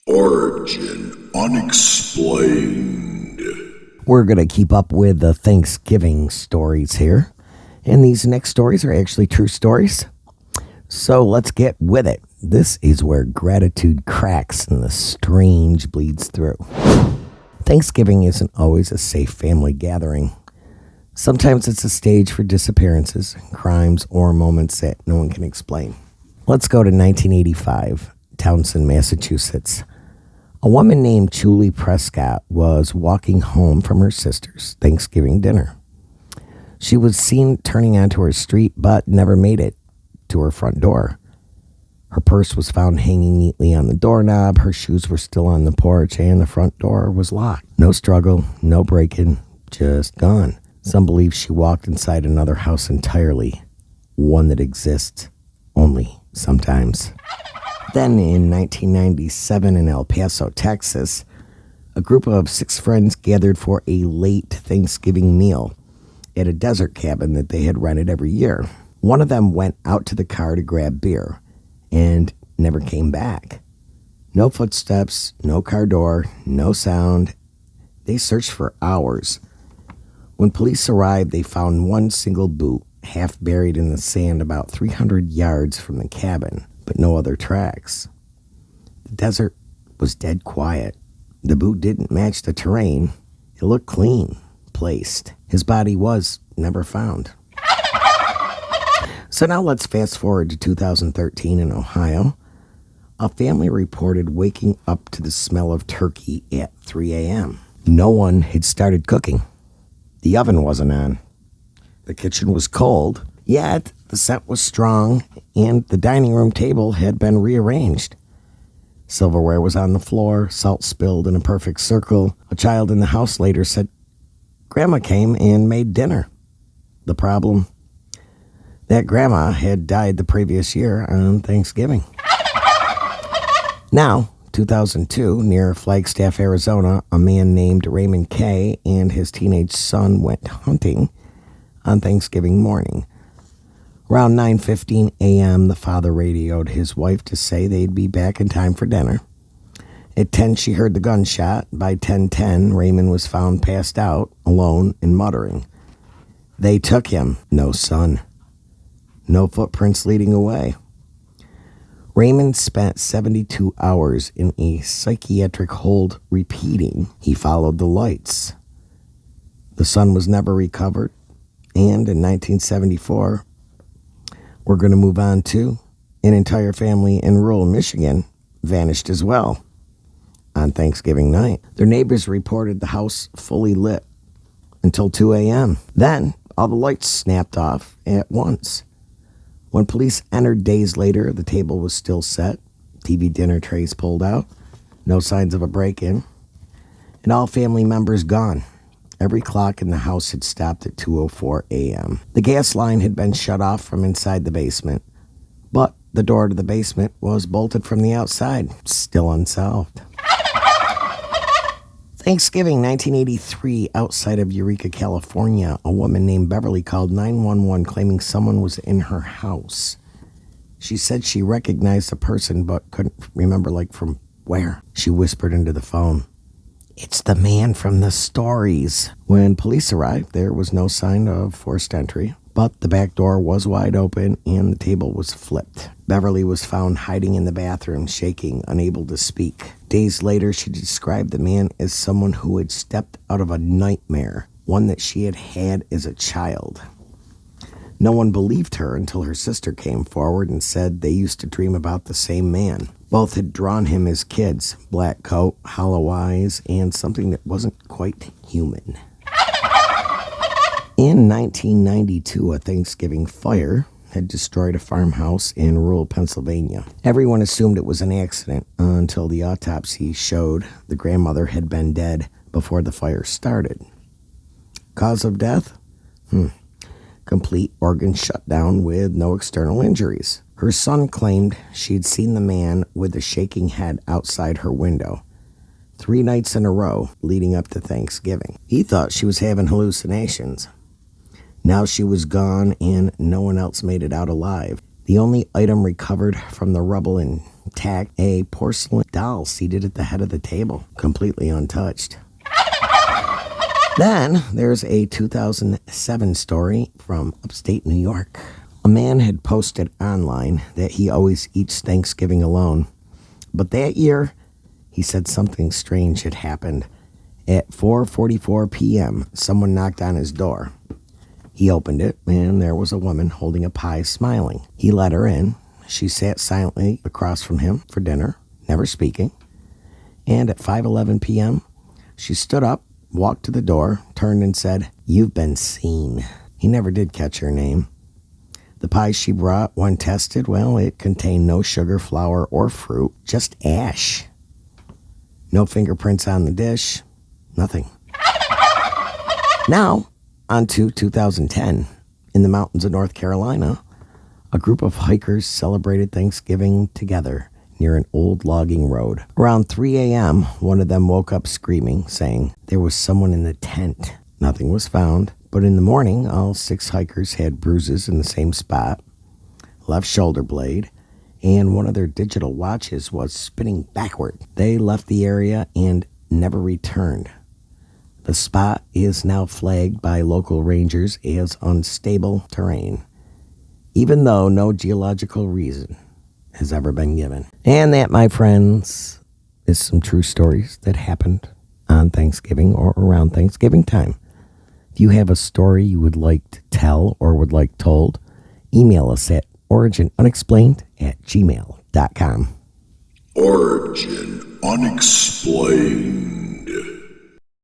Origin Unexplained. We're going to keep up with the Thanksgiving stories here. And these next stories are actually true stories. So let's get with it. This is where gratitude cracks and the strange bleeds through. Thanksgiving isn't always a safe family gathering. Sometimes it's a stage for disappearances, crimes, or moments that no one can explain. Let's go to 1985, Townsend, Massachusetts. A woman named Julie Prescott was walking home from her sister's Thanksgiving dinner. She was seen turning onto her street, but never made it to her front door. Her purse was found hanging neatly on the doorknob, her shoes were still on the porch, and the front door was locked. No struggle, no break-in, just gone. Some believe she walked inside another house entirely, one that exists only sometimes. Then in 1997 in El Paso, Texas, a group of 6 friends gathered for a late Thanksgiving meal at a desert cabin that they had rented every year. One of them went out to the car to grab beer and never came back. No footsteps, no car door, no sound. They searched for hours. When police arrived, they found one single boot half buried in the sand about 300 yards from the cabin, but no other tracks. The desert was dead quiet. The boot didn't match the terrain. It looked clean, placed. His body was never found. So now let's fast forward to 2013 in Ohio. A family reported waking up to the smell of turkey at 3 a.m. No one had started cooking. The oven wasn't on. The kitchen was cold, yet the scent was strong, and the dining room table had been rearranged. Silverware was on the floor, salt spilled in a perfect circle. A child in the house later said, "Grandma came and made dinner." The problem? That grandma had died the previous year on Thanksgiving. Now, 2002, near Flagstaff, Arizona, a man named Raymond Kay and his teenage son went hunting on Thanksgiving morning. Around 9:15 a.m., the father radioed his wife to say they'd be back in time for dinner. At 10, she heard the gunshot. By 10:10, Raymond was found passed out, alone and muttering. They took him. No son. No footprints leading away. Raymond spent 72 hours in a psychiatric hold repeating he followed the lights. The son was never recovered. And in 1974, we're going to move on to an entire family in rural Michigan vanished as well on Thanksgiving night. Their neighbors reported the house fully lit until 2 a.m. Then all the lights snapped off at once. When police entered days later, the table was still set, TV dinner trays pulled out, no signs of a break-in, and all family members gone. Every clock in the house had stopped at 2:04 a.m. The gas line had been shut off from inside the basement, but the door to the basement was bolted from the outside, still unsolved. Thanksgiving 1983, outside of Eureka, California, a woman named Beverly called 911 claiming someone was in her house. She said she recognized the person but couldn't remember from where. She whispered into the phone, "It's the man from the stories." When police arrived, there was no sign of forced entry, but the back door was wide open and the table was flipped. Beverly was found hiding in the bathroom, shaking, unable to speak. Days later, she described the man as someone who had stepped out of a nightmare, one that she had had as a child. No one believed her until her sister came forward and said they used to dream about the same man. Both had drawn him as kids, black coat, hollow eyes, and something that wasn't quite human. In 1992, a Thanksgiving fire had destroyed a farmhouse in rural Pennsylvania. Everyone assumed it was an accident until the autopsy showed the grandmother had been dead before the fire started. Cause of death? Complete organ shutdown with no external injuries. Her son claimed she'd seen the man with the shaking head outside her window 3 nights in a row leading up to Thanksgiving. He thought she was having hallucinations. Now she was gone and no one else made it out alive. The only item recovered from the rubble intact, a porcelain doll seated at the head of the table, completely untouched. Then there's a 2007 story from upstate New York. A man had posted online that he always eats Thanksgiving alone. But that year, he said something strange had happened. At 4:44 p.m., someone knocked on his door. He opened it, and there was a woman holding a pie, smiling. He let her in. She sat silently across from him for dinner, never speaking. And at 5:11 p.m., she stood up, walked to the door, turned and said, "You've been seen." He never did catch her name. The pie she brought, when tested, well, it contained no sugar, flour, or fruit, just ash. No fingerprints on the dish, nothing. Now, on to 2010. In the mountains of North Carolina, a group of hikers celebrated Thanksgiving together near an old logging road. Around 3 a.m., one of them woke up screaming, saying there was someone in the tent. Nothing was found, but in the morning, all 6 hikers had bruises in the same spot, left shoulder blade, and one of their digital watches was spinning backward. They left the area and never returned. The spot is now flagged by local rangers as unstable terrain, even though no geological reason has ever been given. And that, my friends, is some true stories that happened on Thanksgiving or around Thanksgiving time. If you have a story you would like to tell or would like told, email us at originunexplained@gmail.com. Origin Unexplained.